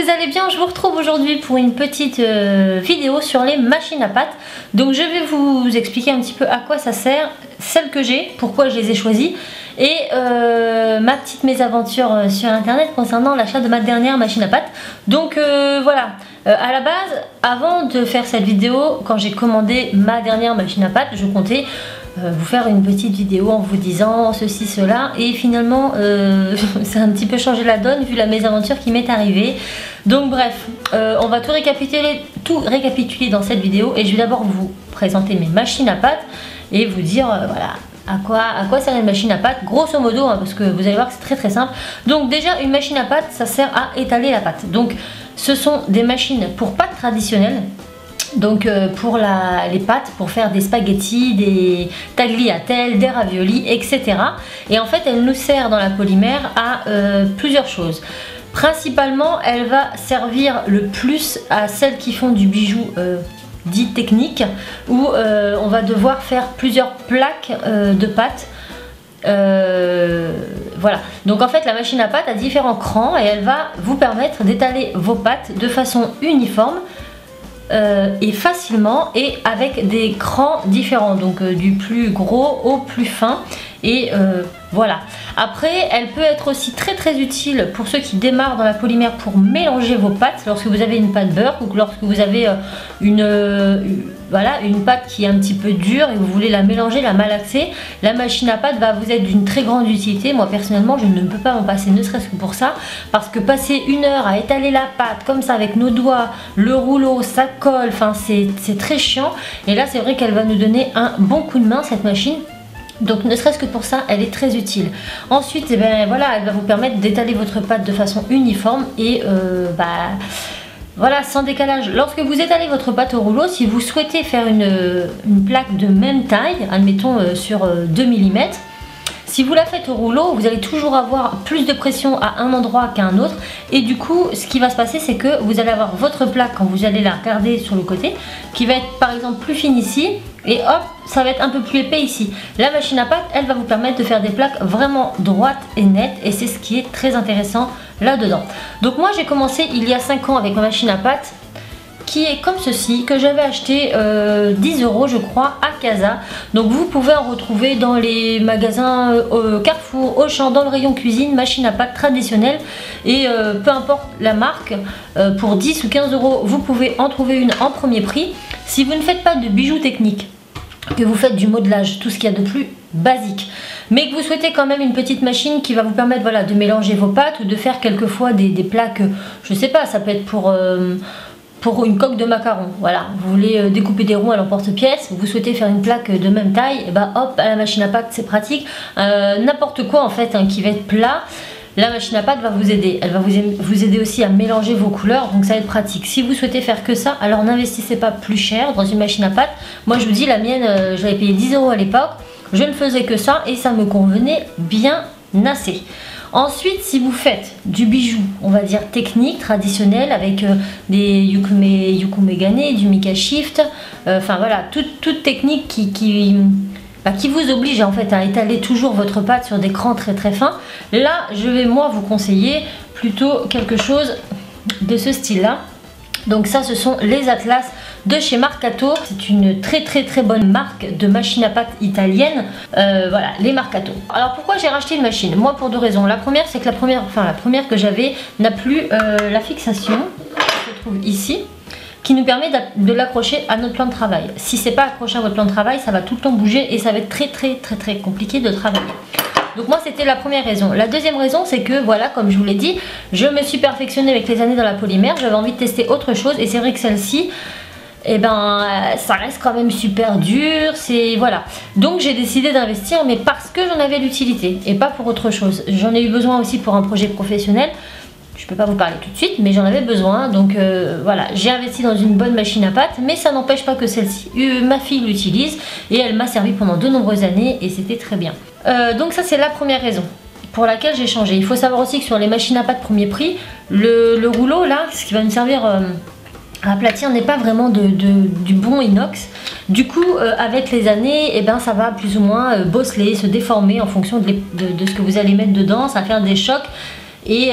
vous allez bien, je vous retrouve aujourd'hui pour une petite vidéo sur les machines à pâtes. Donc je vais vous expliquer un petit peu à quoi ça sert, celles que j'ai, pourquoi je les ai choisies et ma petite mésaventure sur internet concernant l'achat de ma dernière machine à pâtes. Donc voilà, à la base, avant de faire cette vidéo, quand j'ai commandé ma dernière machine à pâtes, je comptais vous faire une petite vidéo en vous disant ceci, cela, et finalement ça a un petit peu changé la donne vu la mésaventure qui m'est arrivée. Donc bref, on va tout récapituler dans cette vidéo et je vais d'abord vous présenter mes machines à pâtes et vous dire voilà à quoi sert une machine à pâtes grosso modo, hein, parce que vous allez voir que c'est très simple. Donc déjà, une machine à pâtes, ça sert à étaler la pâte. Donc ce sont des machines pour pâtes traditionnelles. Donc pour les pâtes, pour faire des spaghettis, des tagliatelles, des raviolis, etc. Et en fait, elle nous sert dans la polymère à plusieurs choses. Principalement, elle va servir le plus à celles qui font du bijou dit technique, où on va devoir faire plusieurs plaques de pâtes. Voilà, donc en fait la machine à pâtes a différents crans et elle va vous permettre d'étaler vos pâtes de façon uniforme et facilement et avec des crans différents, donc du plus gros au plus fin. Et voilà, après elle peut être aussi très utile pour ceux qui démarrent dans la polymère pour mélanger vos pâtes lorsque vous avez une pâte beurre ou lorsque vous avez voilà, une pâte qui est un petit peu dure et vous voulez la mélanger, la malaxer. La machine à pâtes va vous être d'une très grande utilité. Moi personnellement je ne peux pas m'en passer, ne serait-ce que pour ça, parce que passer une heure à étaler la pâte comme ça avec nos doigts, le rouleau, ça colle, enfin c'est très chiant. Et là c'est vrai qu'elle va nous donner un bon coup de main cette machine. Donc ne serait-ce que pour ça, elle est très utile. Ensuite, eh ben, voilà, elle va vous permettre d'étaler votre pâte de façon uniforme et voilà, sans décalage. Lorsque vous étalez votre pâte au rouleau, si vous souhaitez faire une plaque de même taille, admettons sur 2 mm, si vous la faites au rouleau, vous allez toujours avoir plus de pression à un endroit qu'à un autre. Et du coup, ce qui va se passer, c'est que vous allez avoir votre plaque, quand vous allez la regarder sur le côté, qui va être par exemple plus fine ici. Et hop, ça va être un peu plus épais ici. La machine à pâtes, elle va vous permettre de faire des plaques vraiment droites et nettes. Et c'est ce qui est très intéressant là-dedans. Donc moi, j'ai commencé il y a 5 ans avec ma machine à pâtes, qui est comme ceci, que j'avais acheté 10 € je crois à Casa. Donc vous pouvez en retrouver dans les magasins Carrefour, Auchan, dans le rayon cuisine, machine à pâtes traditionnelle. Et peu importe la marque, pour 10 ou 15 € vous pouvez en trouver une en premier prix. Si vous ne faites pas de bijoux techniques, que vous faites du modelage, tout ce qu'il y a de plus basique, mais que vous souhaitez quand même une petite machine qui va vous permettre voilà, de mélanger vos pâtes ou de faire quelquefois des plaques, je sais pas, ça peut être pour une coque de macarons, voilà, vous voulez découper des ronds à l'emporte-pièce, vous souhaitez faire une plaque de même taille, et bah hop, à la machine à pâtes c'est pratique. N'importe quoi en fait hein, qui va être plat, la machine à pâtes va vous aider. Elle va vous aider aussi à mélanger vos couleurs, donc ça va être pratique. Si vous souhaitez faire que ça, alors n'investissez pas plus cher dans une machine à pâtes. Moi je vous dis, la mienne, je l'avais payé 10 € à l'époque, je ne faisais que ça et ça me convenait bien assez. Ensuite, si vous faites du bijou, on va dire technique, traditionnel, avec des yukume gane, du Mika Shift, enfin voilà, toute technique qui vous oblige en fait à étaler toujours votre pâte sur des crans très fins. Là, je vais moi vous conseiller plutôt quelque chose de ce style-là. Donc ça, ce sont les Atlas de chez Marcato. C'est une très bonne marque de machine à pâtes italienne. Voilà, les Marcato. Alors pourquoi j'ai racheté une machine? Moi pour deux raisons. La première, c'est que la première que j'avais n'a plus la fixation qui se trouve ici, qui nous permet de l'accrocher à notre plan de travail. Si c'est pas accroché à votre plan de travail, ça va tout le temps bouger et ça va être très compliqué de travailler. Donc moi c'était la première raison. La deuxième raison, c'est que voilà, comme je vous l'ai dit, je me suis perfectionnée avec les années dans la polymère, j'avais envie de tester autre chose et c'est vrai que celle-ci, eh ben ça reste quand même super dur, c'est voilà. Donc j'ai décidé d'investir, mais parce que j'en avais l'utilité et pas pour autre chose. J'en ai eu besoin aussi pour un projet professionnel. Je peux pas vous parler tout de suite, mais j'en avais besoin, donc voilà, j'ai investi dans une bonne machine à pâtes, mais ça n'empêche pas que celle-ci, ma fille l'utilise et elle m'a servi pendant de nombreuses années et c'était très bien. Donc ça c'est la première raison pour laquelle j'ai changé. Il faut savoir aussi que sur les machines à pâtes premier prix, le rouleau là, ce qui va nous servir à aplatir, n'est pas vraiment du bon inox. Du coup avec les années, eh ben, ça va plus ou moins bosseler, se déformer en fonction de ce que vous allez mettre dedans, ça va faire des chocs. et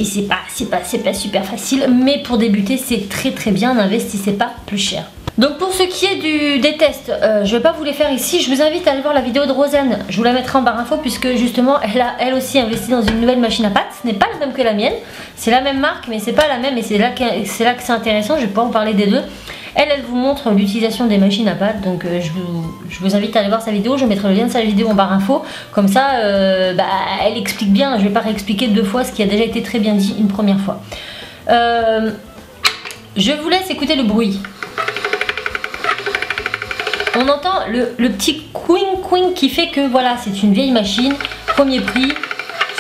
c'est pas super facile, mais pour débuter c'est très bien, n'investissez pas plus cher. Donc pour ce qui est des tests, je vais pas vous les faire ici, je vous invite à aller voir la vidéo de Rosen, je vous la mettrai en barre info puisque justement elle a elle aussi investi dans une nouvelle machine à pâte, ce n'est pas la même que la mienne, c'est la même marque mais c'est pas la même et c'est là que c'est intéressant, je vais pouvoir vous parler des deux. Elle vous montre l'utilisation des machines à pâte, donc je vous invite à aller voir sa vidéo, je mettrai le lien de sa vidéo en barre info, comme ça elle explique bien, je vais pas réexpliquer deux fois ce qui a déjà été très bien dit une première fois. Je vous laisse écouter le bruit. On entend le petit couing qui fait que voilà, c'est une vieille machine, premier prix,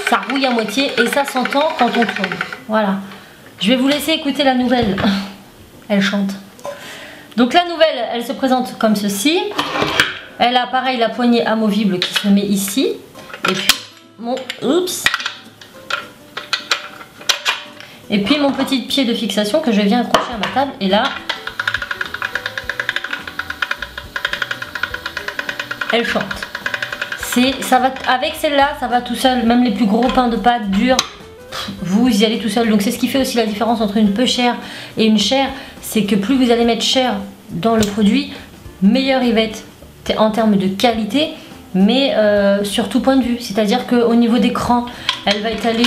ça rouille à moitié et ça s'entend quand on tourne. Voilà. Je vais vous laisser écouter la nouvelle. Elle chante. Donc la nouvelle, elle se présente comme ceci. Elle a pareil la poignée amovible qui se met ici. Et puis mon Et puis mon petit pied de fixation que je viens accrocher à ma table. Et là, elle chante. Ça va, avec celle-là, ça va tout seul. Même les plus gros pains de pâte durs, vous y allez tout seul. Donc c'est ce qui fait aussi la différence entre une peu chère et une chère. C'est que plus vous allez mettre cher dans le produit, meilleur il va être en termes de qualité, mais sur tout point de vue. C'est-à-dire qu'au niveau d'écran, elle va étaler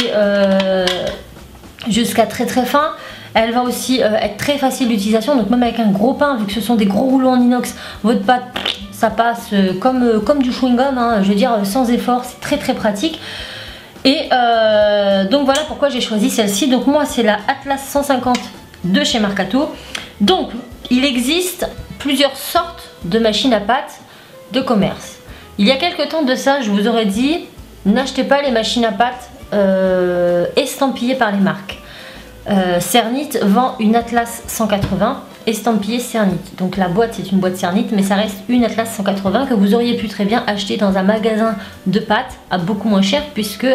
jusqu'à très fin. Elle va aussi être très facile d'utilisation. Donc même avec un gros pain, vu que ce sont des gros rouleaux en inox, votre pâte, ça passe comme du chewing-gum, hein, je veux dire sans effort, c'est très pratique. Et donc voilà pourquoi j'ai choisi celle-ci. Donc moi c'est la Atlas 150 de chez Marcato. Donc il existe plusieurs sortes de machines à pâte de commerce. Il y a quelques temps de ça, je vous aurais dit, n'achetez pas les machines à pâte estampillées par les marques. Cernit vend une Atlas 180 estampillée Cernit. Donc la boîte c'est une boîte Cernit, mais ça reste une Atlas 180 que vous auriez pu très bien acheter dans un magasin de pâtes à beaucoup moins cher, puisque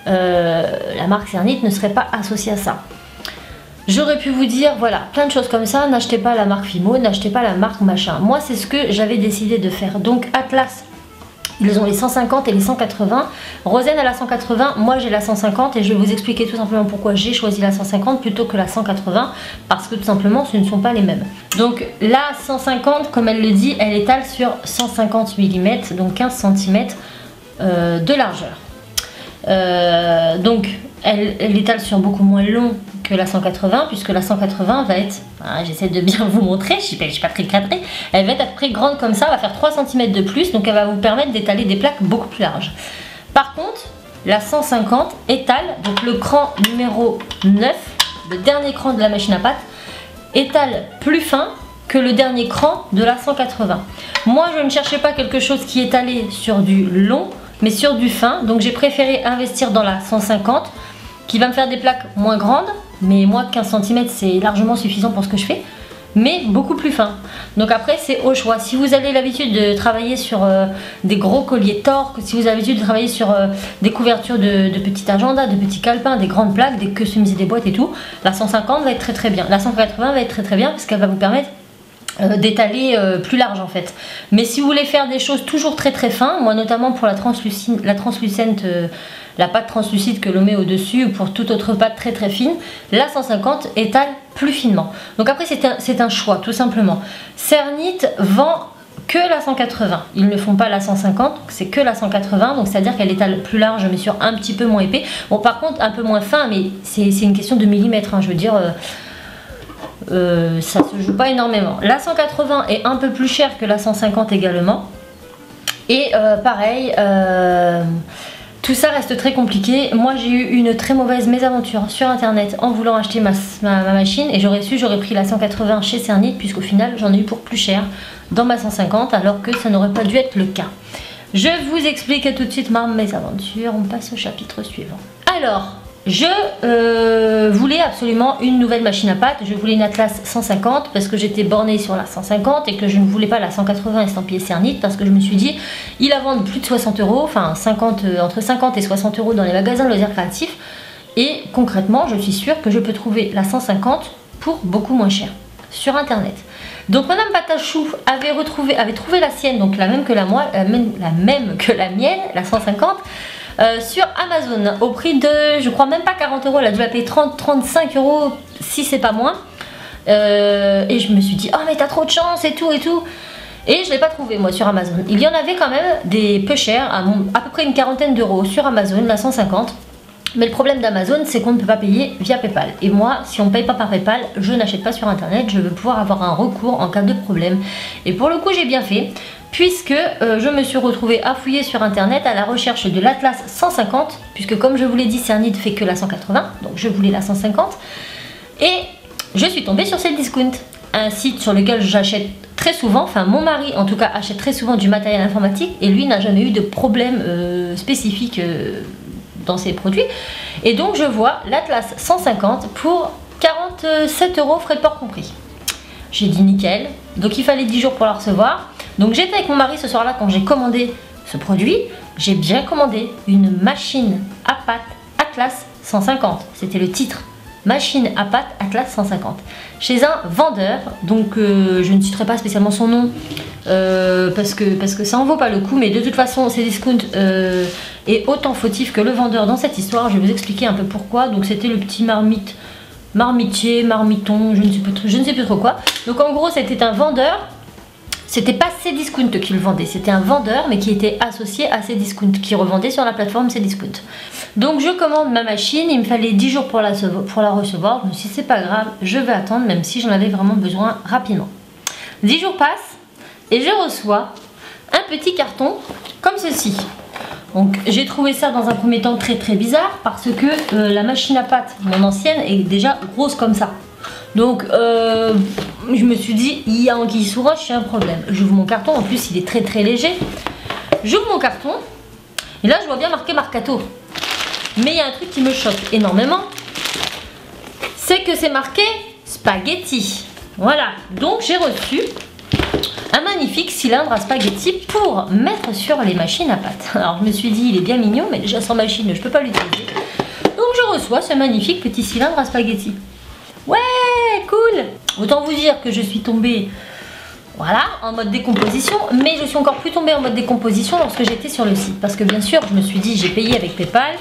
la marque Cernit ne serait pas associée à ça. J'aurais pu vous dire, voilà, plein de choses comme ça, n'achetez pas la marque Fimo, n'achetez pas la marque machin. Moi, c'est ce que j'avais décidé de faire. Donc, Atlas, ils ont les 150 et les 180. Rosen a la 180, moi j'ai la 150 et je vais vous expliquer tout simplement pourquoi j'ai choisi la 150 plutôt que la 180, parce que tout simplement, ce ne sont pas les mêmes. Donc, la 150, comme elle le dit, elle étale sur 150 mm, donc 15 cm de largeur. Donc, elle étale sur beaucoup moins long que la 180, puisque la 180 va être, j'essaie de bien vous montrer, je n'ai pas pris le cadré, elle va être à peu près grande comme ça, va faire 3 cm de plus, donc elle va vous permettre d'étaler des plaques beaucoup plus larges. Par contre, la 150 étale, donc le cran numéro 9, le dernier cran de la machine à pâte, étale plus fin que le dernier cran de la 180. Moi, je ne cherchais pas quelque chose qui étalait sur du long, mais sur du fin, donc j'ai préféré investir dans la 150, qui va me faire des plaques moins grandes, mais moi 15 cm c'est largement suffisant pour ce que je fais, mais beaucoup plus fin. Donc après c'est au choix. Si vous avez l'habitude de travailler sur des gros colliers torques, si vous avez l'habitude de travailler sur des couvertures de petits agendas, de petits calepins, des grandes plaques, des customisés, des boîtes et tout, la 150 va être très bien. La 180 va être très bien parce qu'elle va vous permettre d'étaler plus large en fait. Mais si vous voulez faire des choses toujours très fins, moi notamment pour la translucente, la pâte translucide que l'on met au dessus ou pour toute autre pâte très fine, la 150 étale plus finement. Donc après c'est un choix tout simplement. Cernit vend que la 180, ils ne font pas la 150, c'est que la 180, donc c'est à dire qu'elle étale plus large mais sur un petit peu moins épais. Bon par contre un peu moins fin, mais c'est une question de millimètres, hein, je veux dire ça se joue pas énormément. La 180 est un peu plus chère que la 150 également, et pareil, tout ça reste très compliqué. Moi j'ai eu une très mauvaise mésaventure sur internet en voulant acheter ma machine, et j'aurais pris la 180 chez Cernit, puisqu'au final j'en ai eu pour plus cher dans ma 150, alors que ça n'aurait pas dû être le cas. Je vous explique tout de suite ma mésaventure, on passe au chapitre suivant. Alors, je voulais absolument une nouvelle machine à pâte, je voulais une Atlas 150 parce que j'étais bornée sur la 150 et que je ne voulais pas la 180 estampillée Cernit, parce que je me suis dit, ils la vendent plus de 60 €, enfin entre 50 et 60 € dans les magasins de loisirs créatifs, et concrètement je suis sûre que je peux trouver la 150 pour beaucoup moins cher sur internet. Donc Madame Patachou avait trouvé la sienne, donc la même que la mienne, la 150, sur Amazon au prix de, je crois même pas 40 euros, elle a dû la payer 30-35 euros si c'est pas moins. Et je me suis dit, oh mais t'as trop de chance et tout et tout. Et je l'ai pas trouvé moi sur Amazon. Il y en avait quand même des peu chers, à peu près une quarantaine d'euros sur Amazon, la 150. Mais le problème d'Amazon, c'est qu'on ne peut pas payer via PayPal. Et moi, si on ne paye pas par PayPal, je n'achète pas sur Internet. Je veux pouvoir avoir un recours en cas de problème. Et pour le coup, j'ai bien fait, puisque je me suis retrouvée à fouiller sur Internet à la recherche de l'Atlas 150, puisque comme je vous l'ai dit, Cernit fait que la 180, donc je voulais la 150. Et je suis tombée sur Cdiscount, un site sur lequel j'achète très souvent, enfin mon mari en tout cas achète très souvent du matériel informatique, et lui n'a jamais eu de problème spécifique dans ses produits. Et donc je vois l'Atlas 150 pour 47 euros, frais de port compris. J'ai dit nickel, donc il fallait 10 jours pour la recevoir. Donc j'étais avec mon mari ce soir là quand j'ai commandé ce produit. J'ai bien commandé une machine à pâte Atlas 150, c'était le titre, machine à pâte Atlas 150, chez un vendeur. Donc je ne citerai pas spécialement son nom parce que ça en vaut pas le coup, mais de toute façon Cdiscount est autant fautif que le vendeur dans cette histoire. Je vais vous expliquer un peu pourquoi. Donc c'était le petit marmitier, marmiton, je ne sais plus trop quoi. Donc en gros c'était un vendeur. C'était pas Cdiscount qui le vendait, c'était un vendeur mais qui était associé à Cdiscount, qui revendait sur la plateforme Cdiscount. Donc je commande ma machine, il me fallait 10 jours pour la recevoir. Je me suis dit c'est pas grave, je vais attendre même si j'en avais vraiment besoin rapidement. 10 jours passent et je reçois un petit carton comme ceci. Donc j'ai trouvé ça dans un premier temps très bizarre parce que la machine à pâte, mon ancienne, est déjà grosse comme ça. Donc je me suis dit, il y a anguille sous roche, il y a un problème. J'ouvre mon carton, en plus il est très léger. J'ouvre mon carton et là je vois bien marqué Marcato. Mais il y a un truc qui me choque énormément, c'est que c'est marqué spaghetti. Voilà, donc j'ai reçu un magnifique cylindre à spaghetti pour mettre sur les machines à pâte. Alors je me suis dit, il est bien mignon, mais déjà sans machine, je peux pas l'utiliser. Donc je reçois ce magnifique petit cylindre à spaghetti. Ouais, cool. Autant vous dire que je suis tombée, voilà, en mode décomposition, mais je suis encore plus tombée en mode décomposition lorsque j'étais sur le site. Parce que bien sûr, je me suis dit, j'ai payé avec PayPal,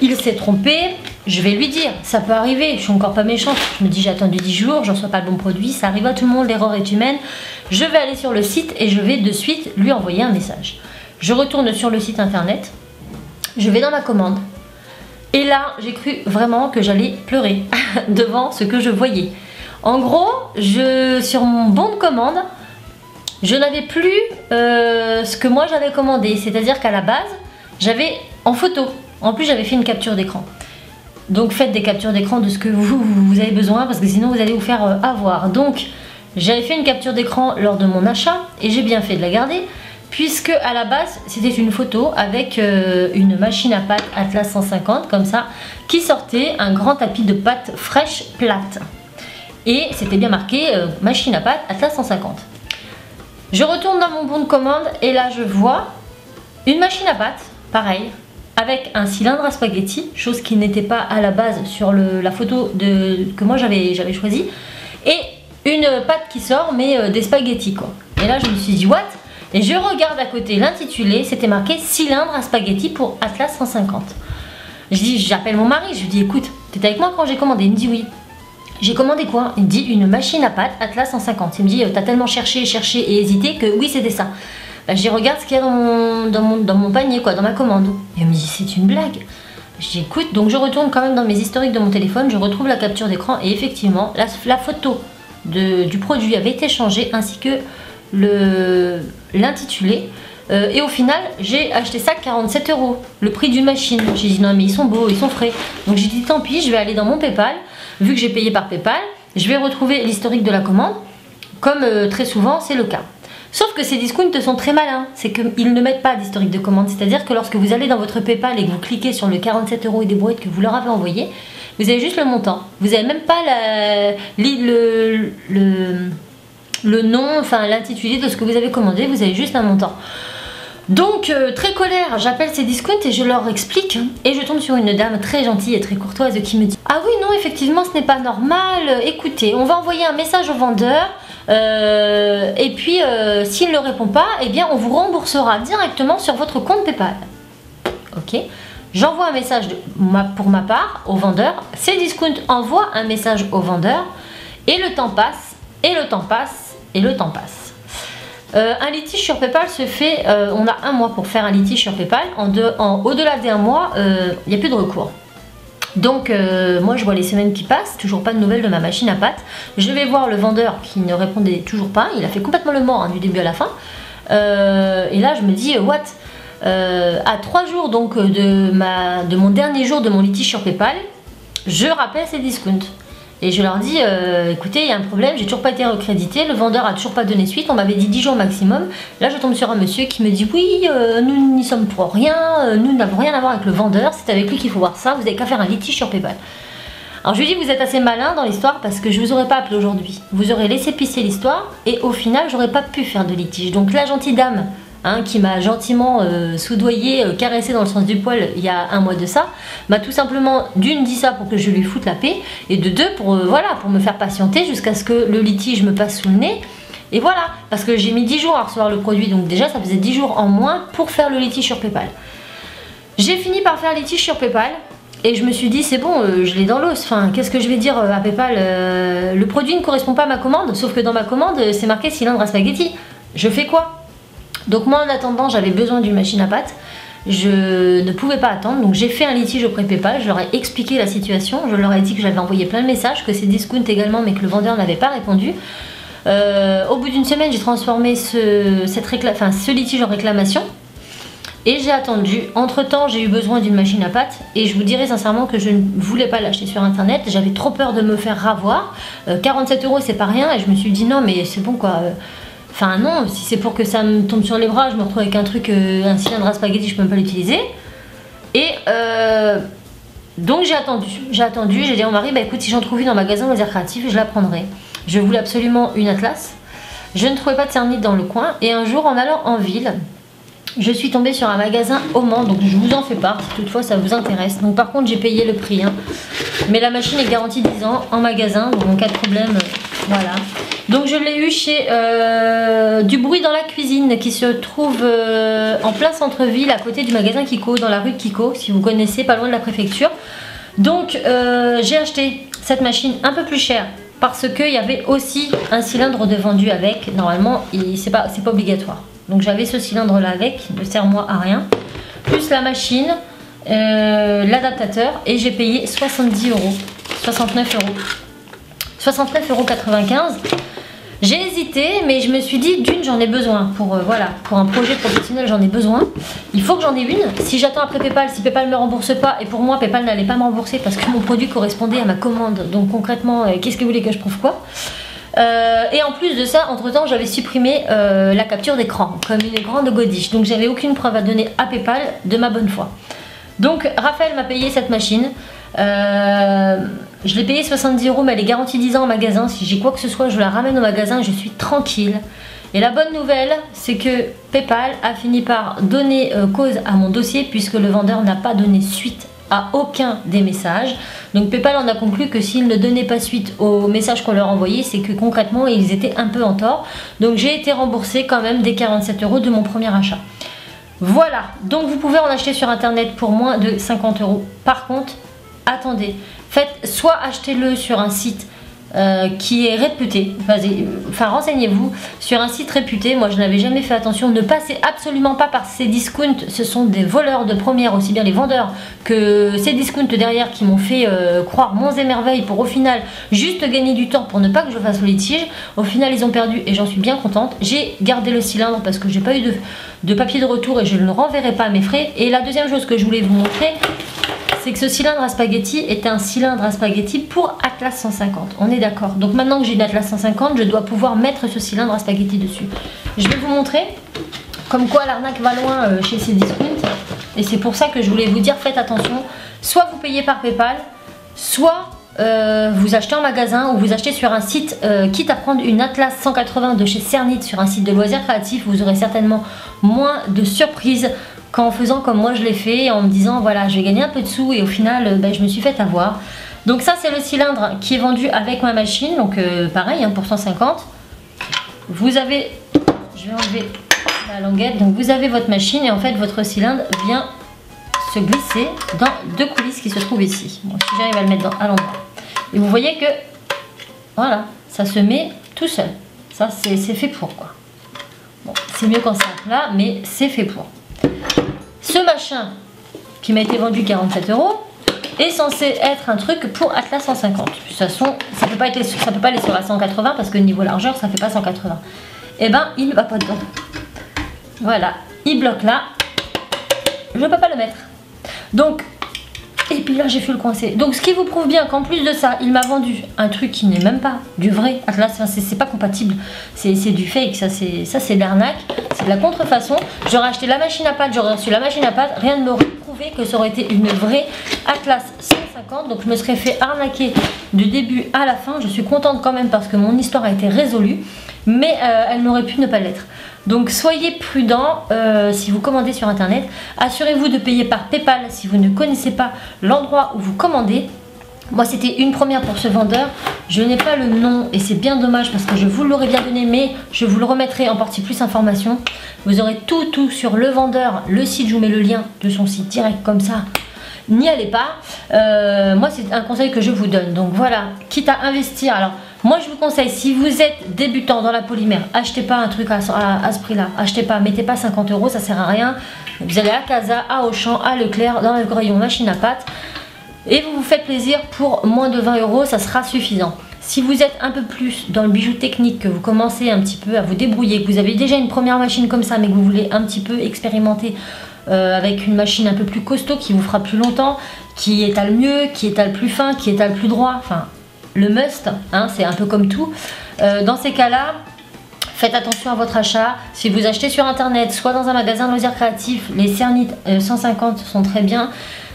il s'est trompé, je vais lui dire, ça peut arriver, je suis encore pas méchante. Je me dis, j'ai attendu 10 jours, je reçois pas le bon produit, ça arrive à tout le monde, l'erreur est humaine. Je vais aller sur le site et je vais de suite lui envoyer un message. Je retourne sur le site internet, je vais dans ma commande. Et là, j'ai cru vraiment que j'allais pleurer devant ce que je voyais. En gros, sur mon bon de commande, je n'avais plus ce que moi j'avais commandé. C'est-à-dire qu'à la base, j'avais en photo. En plus, j'avais fait une capture d'écran. Donc faites des captures d'écran de ce que vous avez besoin, parce que sinon vous allez vous faire avoir. Donc j'avais fait une capture d'écran lors de mon achat et j'ai bien fait de la garder. Puisque à la base c'était une photo avec une machine à pâte Atlas 150 comme ça, qui sortait un grand tapis de pâte fraîche plate. Et c'était bien marqué machine à pâte Atlas 150. Je retourne dans mon bon de commande et là je vois une machine à pâte, pareil, avec un cylindre à spaghetti, chose qui n'était pas à la base sur la photo que moi j'avais choisi, et une pâte qui sort mais des spaghettis quoi. Et là je me suis dit what? Et je regarde à côté l'intitulé, c'était marqué cylindre à spaghetti pour Atlas 150. Je dis, j'appelle mon mari, je lui dis écoute, t'étais avec moi quand j'ai commandé? Il me dit oui. J'ai commandé quoi? Il me dit une machine à pâte Atlas 150. Il me dit t'as tellement cherché et hésité que oui c'était ça. Bah, je dis regarde ce qu'il y a dans mon panier quoi, dans ma commande. Et il me dit c'est une blague. Je dis écoute, donc je retourne quand même dans mes historiques de mon téléphone, je retrouve la capture d'écran et effectivement la photo du produit avait été changée ainsi que l'intitulé et au final j'ai acheté ça 47 €, le prix d'une machine. J'ai dit non mais ils sont beaux, ils sont frais, donc j'ai dit tant pis, je vais aller dans mon PayPal, vu que j'ai payé par PayPal, je vais retrouver l'historique de la commande comme très souvent c'est le cas. Sauf que ces discounts sont très malins, c'est qu'ils ne mettent pas d'historique de commande, c'est à dire que lorsque vous allez dans votre PayPal et que vous cliquez sur le 47 € et des brouettes que vous leur avez envoyé, vous avez juste le montant, vous n'avez même pas le nom, enfin l'intitulé de ce que vous avez commandé, vous avez juste un montant. Donc très colère, j'appelle Cdiscount et je leur explique et je tombe sur une dame très gentille et très courtoise qui me dit ah oui non effectivement ce n'est pas normal, écoutez on va envoyer un message au vendeur et puis s'il ne répond pas, eh bien on vous remboursera directement sur votre compte PayPal. ok. J'envoie un message pour ma part au vendeur. Cdiscount envoie un message au vendeur. Et le temps passe, et le temps passe, et le temps passe. Un litige sur PayPal se fait, on a un mois pour faire un litige sur PayPal. Au-delà d'un mois, il n'y a plus de recours. Donc moi je vois les semaines qui passent, toujours pas de nouvelles de ma machine à pâte. Je vais voir le vendeur qui ne répondait toujours pas, il a fait complètement le mort, hein, du début à la fin. Et là je me dis what, à 3 jours donc de mon dernier jour de mon litige sur PayPal, je rappelle Cdiscount. Et je leur dis, écoutez, il y a un problème, j'ai toujours pas été recrédité, le vendeur a toujours pas donné suite, on m'avait dit 10 jours maximum. Là, je tombe sur un monsieur qui me dit, oui, nous n'y sommes pour rien, nous n'avons rien à voir avec le vendeur, c'est avec lui qu'il faut voir ça, vous n'avez qu'à faire un litige sur PayPal. Alors, je lui dis, vous êtes assez malin dans l'histoire parce que je vous aurais pas appelé aujourd'hui. Vous aurez laissé pisser l'histoire et au final, j'aurais pas pu faire de litige. Donc, la gentille dame, hein, qui m'a gentiment soudoyé, caressé dans le sens du poil il y a un mois de ça, m'a tout simplement d'une dit ça pour que je lui foute la paix, et de deux pour, voilà, pour me faire patienter jusqu'à ce que le litige me passe sous le nez. Et voilà, parce que j'ai mis 10 jours à recevoir le produit, donc déjà ça faisait 10 jours en moins pour faire le litige sur PayPal. J'ai fini par faire le litige sur PayPal, et je me suis dit c'est bon, je l'ai dans l'os, enfin qu'est-ce que je vais dire à PayPal, le produit ne correspond pas à ma commande, sauf que dans ma commande c'est marqué cylindre à spaghetti, je fais quoi? Donc moi en attendant j'avais besoin d'une machine à pâte, je ne pouvais pas attendre, donc j'ai fait un litige auprès de PayPal, je leur ai expliqué la situation, je leur ai dit que j'avais envoyé plein de messages, que c'est Cdiscount également mais que le vendeur n'avait pas répondu. Au bout d'une semaine j'ai transformé ce litige en réclamation et j'ai attendu. Entre temps j'ai eu besoin d'une machine à pâte et je vous dirais sincèrement que je ne voulais pas l'acheter sur internet, j'avais trop peur de me faire ravoir. 47 € c'est pas rien et je me suis dit non mais c'est bon quoi. Enfin non, si c'est pour que ça me tombe sur les bras, je me retrouve avec un truc, un cylindre à spaghetti, je peux même pas l'utiliser. Et donc j'ai attendu, j'ai dit à mon mari, bah écoute, si j'en trouve une en magasin Loisirs Créatifs, je la prendrai. Je voulais absolument une Atlas. Je ne trouvais pas de Cernite dans le coin et un jour en allant en ville, je suis tombée sur un magasin au Mans, donc je vous en fais part si toutefois ça vous intéresse. Donc par contre j'ai payé le prix, hein. Mais la machine est garantie 10 ans en magasin, donc en cas de problème, voilà. Donc je l'ai eu chez Du Bruit dans la cuisine qui se trouve en plein centre-ville à côté du magasin Kiko, dans la rue de Kiko, si vous connaissez, pas loin de la préfecture. Donc j'ai acheté cette machine un peu plus chère parce qu'il y avait aussi un cylindre de vendu avec. Normalement c'est pas obligatoire. Donc j'avais ce cylindre là avec, ne sert-moi à rien. Plus la machine, l'adaptateur et j'ai payé 70 €, 69 €. 69,95 €. J'ai hésité, mais je me suis dit d'une j'en ai besoin pour voilà, pour un projet professionnel j'en ai besoin. Il faut que j'en ai une. Si j'attends après PayPal, si PayPal ne me rembourse pas, et pour moi PayPal n'allait pas me rembourser parce que mon produit correspondait à ma commande. Donc concrètement, qu'est-ce que vous voulez que je prouve quoi? Et en plus de ça, entre temps j'avais supprimé la capture d'écran comme une grande godiche. Donc j'avais aucune preuve à donner à PayPal de ma bonne foi. Donc Raphaël m'a payé cette machine. Je l'ai payé 70 €, mais elle est garantie 10 ans en magasin. Si j'ai quoi que ce soit, je la ramène au magasin et je suis tranquille. Et la bonne nouvelle, c'est que PayPal a fini par donner cause à mon dossier puisque le vendeur n'a pas donné suite à aucun des messages. Donc PayPal en a conclu que s'ils ne donnaient pas suite aux messages qu'on leur envoyait, c'est que concrètement ils étaient un peu en tort. Donc j'ai été remboursée quand même des 47 € de mon premier achat. Voilà, donc vous pouvez en acheter sur internet pour moins de 50 €. Par contre, attendez, soit achetez-le sur un site qui est réputé, enfin renseignez-vous sur un site réputé. Moi je n'avais jamais fait attention, ne passez absolument pas par Cdiscount, ce sont des voleurs de première, aussi bien les vendeurs que Cdiscount derrière qui m'ont fait croire monts et merveilles pour au final juste gagner du temps pour ne pas que je fasse le litige. Au final ils ont perdu et j'en suis bien contente. J'ai gardé le cylindre parce que j'ai pas eu de papier de retour et je ne le renverrai pas à mes frais. Et la deuxième chose que je voulais vous montrer, c'est que ce cylindre à spaghetti est un cylindre à spaghetti pour Atlas 150. On est d'accord. Donc maintenant que j'ai une Atlas 150, je dois pouvoir mettre ce cylindre à spaghetti dessus. Je vais vous montrer comme quoi l'arnaque va loin chez Cdiscount. Et c'est pour ça que je voulais vous dire, faites attention. Soit vous payez par PayPal, soit vous achetez en magasin ou vous achetez sur un site, quitte à prendre une Atlas 180 de chez Cernite sur un site de loisirs créatifs, vous aurez certainement moins de surprises qu'en faisant comme moi je l'ai fait, en me disant voilà je vais gagner un peu de sous et au final je me suis fait avoir. Donc ça c'est le cylindre qui est vendu avec ma machine, donc pareil hein, pour 150. Vous avez, je vais enlever la languette, donc vous avez votre machine et en fait votre cylindre vient se glisser dans deux coulisses qui se trouvent ici. Bon, si j'arrive à le mettre à l'endroit. Et vous voyez que, voilà, ça se met tout seul. Ça, c'est fait pour, quoi. Bon, c'est mieux quand c'est à plat, mais c'est fait pour. Ce machin, qui m'a été vendu 47 €, est censé être un truc pour Atlas 150. De toute façon, ça peut pas aller sur la 180 parce que niveau largeur, ça fait pas 180. Et ben, il ne va pas dedans. Voilà, il bloque là. Je ne peux pas le mettre. Donc, et puis là, j'ai fait le coincer. Donc, ce qui vous prouve bien qu'en plus de ça, il m'a vendu un truc qui n'est même pas du vrai Atlas. Enfin, c'est pas compatible. C'est du fake. Ça, c'est de l'arnaque. C'est de la contrefaçon. J'aurais acheté la machine à pâte, j'aurais reçu la machine à pâte. Rien ne m'aurait prouvé que ça aurait été une vraie Atlas 150. Donc, je me serais fait arnaquer du début à la fin. Je suis contente quand même parce que mon histoire a été résolue. Mais elle n'aurait pu ne pas l'être. Donc soyez prudents si vous commandez sur internet. Assurez-vous de payer par PayPal si vous ne connaissez pas l'endroit où vous commandez. Moi c'était une première pour ce vendeur. Je n'ai pas le nom et c'est bien dommage parce que je vous l'aurais bien donné, mais je vous le remettrai en partie plus information. Vous aurez tout sur le vendeur, le site, je vous mets le lien de son site direct comme ça. N'y allez pas. Moi c'est un conseil que je vous donne. Donc voilà, quitte à investir. Alors moi je vous conseille, si vous êtes débutant dans la polymère, achetez pas un truc à ce prix là. Achetez pas, mettez pas 50 €, ça sert à rien. Vous allez à Casa, à Auchan, à Leclerc, dans le rayon machine à pâte. Et vous vous faites plaisir pour moins de 20 €, ça sera suffisant. Si vous êtes un peu plus dans le bijou technique, que vous commencez un petit peu à vous débrouiller, que vous avez déjà une première machine comme ça, mais que vous voulez un petit peu expérimenter avec une machine un peu plus costaud, qui vous fera plus longtemps, qui étale mieux, qui étale plus fin, qui étale plus droit, enfin le must, hein, c'est un peu comme tout. Dans ces cas-là, faites attention à votre achat. Si vous achetez sur internet, soit dans un magasin de loisirs créatifs, les Cernit 150 sont très bien.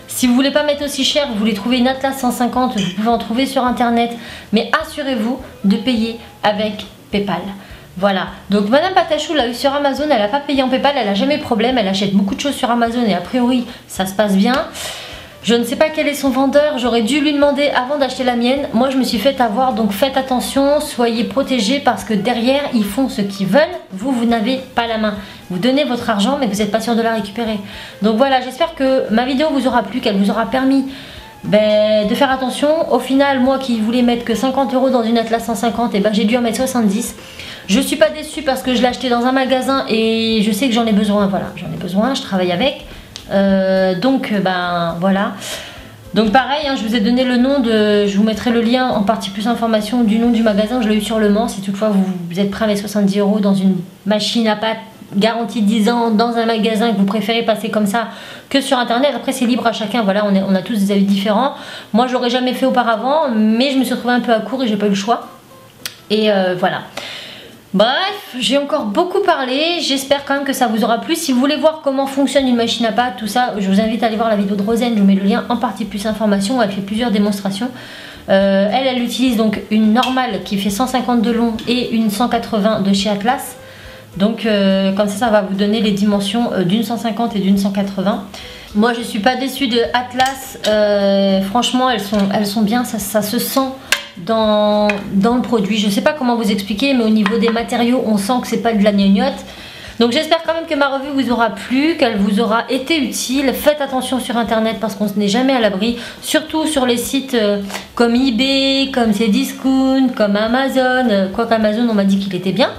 Si vous voulez pas mettre aussi cher, vous voulez trouver une Atlas 150, vous pouvez en trouver sur internet, mais assurez-vous de payer avec PayPal. Voilà, donc Madame Patachou l'a eu sur Amazon, elle n'a pas payé en PayPal, elle n'a jamais problème, elle achète beaucoup de choses sur Amazon et a priori ça se passe bien. Je ne sais pas quel est son vendeur, j'aurais dû lui demander avant d'acheter la mienne. Moi je me suis fait avoir, donc faites attention, soyez protégés parce que derrière ils font ce qu'ils veulent, vous n'avez pas la main. Vous donnez votre argent mais vous n'êtes pas sûr de la récupérer. Donc voilà, j'espère que ma vidéo vous aura plu, qu'elle vous aura permis de faire attention. Au final, moi qui voulais mettre que 50 € dans une Atlas 150, et j'ai dû en mettre 70. Je suis pas déçue parce que je l'ai acheté dans un magasin et je sais que j'en ai besoin, voilà, j'en ai besoin, je travaille avec. Donc voilà. Donc pareil, hein, je vous ai donné le nom de... Je vous mettrai le lien en partie plus information du nom du magasin. Je l'ai eu sur Le Mans. Si toutefois vous êtes prêt à mettre 70 € dans une machine à pâte garantie 10 ans dans un magasin que vous préférez passer comme ça que sur internet, après c'est libre à chacun. Voilà, on a tous des avis différents. Moi j'aurais jamais fait auparavant, mais je me suis retrouvée un peu à court et j'ai pas eu le choix. Et voilà. Bref, j'ai encore beaucoup parlé, j'espère quand même que ça vous aura plu. Si vous voulez voir comment fonctionne une machine à pâte, tout ça, je vous invite à aller voir la vidéo de Rosen, je vous mets le lien en partie plus information, elle fait plusieurs démonstrations. Elle utilise donc une normale qui fait 150 de long et une 180 de chez Atlas. Donc comme ça va vous donner les dimensions d'une 150 et d'une 180. Moi je suis pas déçue de Atlas, franchement elles sont bien, ça se sent dans le produit. Je sais pas comment vous expliquer, mais au niveau des matériaux on sent que c'est pas de la gnognotte. Donc j'espère quand même que ma revue vous aura plu, qu'elle vous aura été utile. Faites attention sur internet parce qu'on n'est jamais à l'abri, surtout sur les sites comme eBay, comme Cdiscount, comme Amazon, quoique Amazon on m'a dit qu'il était bien.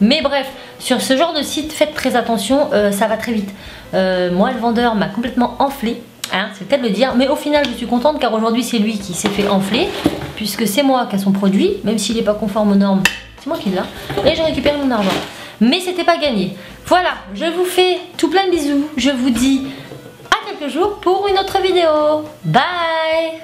Mais bref, sur ce genre de site, faites très attention, ça va très vite. Moi, le vendeur m'a complètement enflé, hein, c'est peut-être le dire, mais au final, je suis contente car aujourd'hui, c'est lui qui s'est fait enfler, puisque c'est moi qui ai son produit, même s'il n'est pas conforme aux normes, c'est moi qui l'ai, et j'ai récupéré mon argent. Mais c'était pas gagné. Voilà, je vous fais tout plein de bisous, je vous dis à quelques jours pour une autre vidéo. Bye!